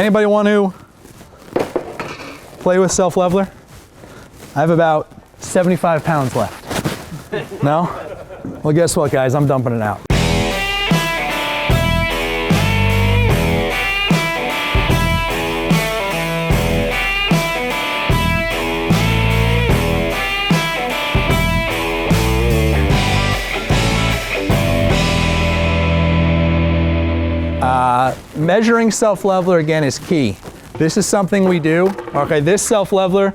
Anybody want to play with self-leveler? I have about 75 pounds left. No? Well, guess what, guys? I'm dumping it out. Measuring self-leveler again is key. This is something we do. Okay, this self-leveler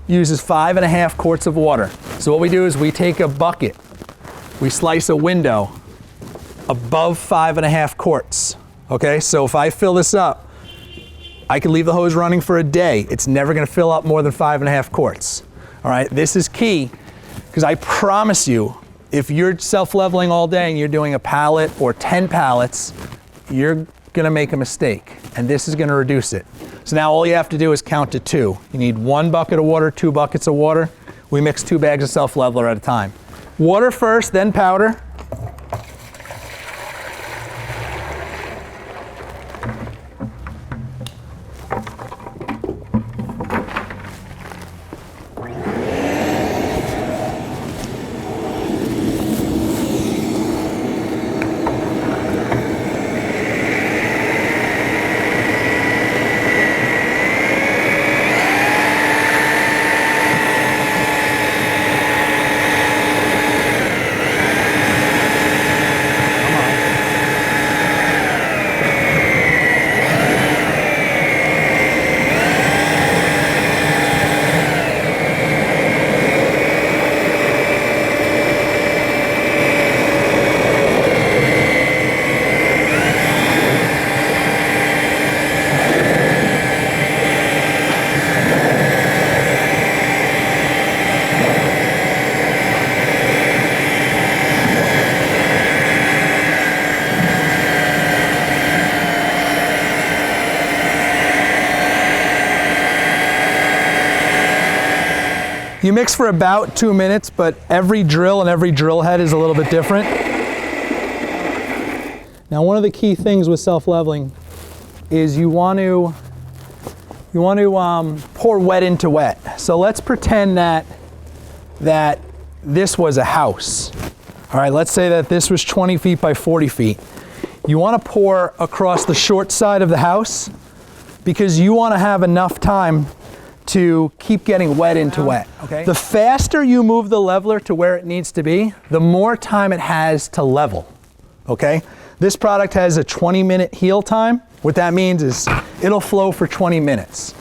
uses 5.5 quarts of water. So what we do is we take a bucket, we slice a window above 5.5 quarts. Okay, so if I fill this up, I can leave the hose running for a day. It's never gonna fill up more than 5.5 quarts. All right, this is key because I promise you, if you're self-leveling all day and you're doing a pallet or 10 pallets, you're gonna make a mistake, and this is gonna reduce it. So now all you have to do is count to 2. You need 1 bucket of water, 2 buckets of water. We mix 2 bags of self-leveler at a time. Water first, then powder. You mix for about 2 minutes, but every drill and every drill head is a little bit different. Now, one of the key things with self-leveling is you want to pour wet into wet. So let's pretend that this was a house. All right, let's say that this was 20 feet by 40 feet. You want to pour across the short side of the house because you want to have enough time to keep getting wet into wet. Okay. The faster you move the leveler to where it needs to be, the more time it has to level. Okay? This product has a 20-minute heal time. What that means is it'll flow for 20 minutes.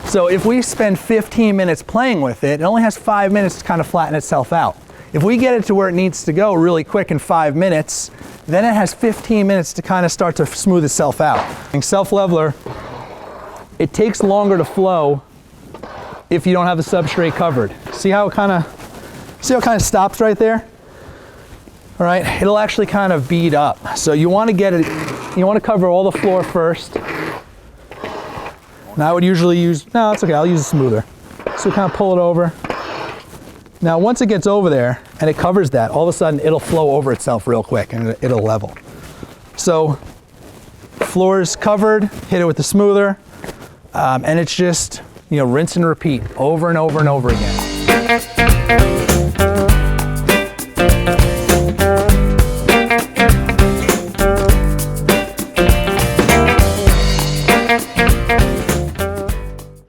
So if we spend 15 minutes playing with it, it only has 5 minutes to kind of flatten itself out. If we get it to where it needs to go really quick in 5 minutes, then it has 15 minutes to kind of start to smooth itself out. Self-leveler, it takes longer to flow if you don't have the substrate covered. See how it kind of stops right there? All right, it'll actually kind of bead up. So you want to get it, you want to cover all the floor first. Now I would usually use, no, it's okay, I'll use a smoother. So kind of pull it over. Now once it gets over there and it covers that, all of a sudden it'll flow over itself real quick and it'll level. So floor is covered, hit it with the smoother, and it's just, rinse and repeat over and over and over again.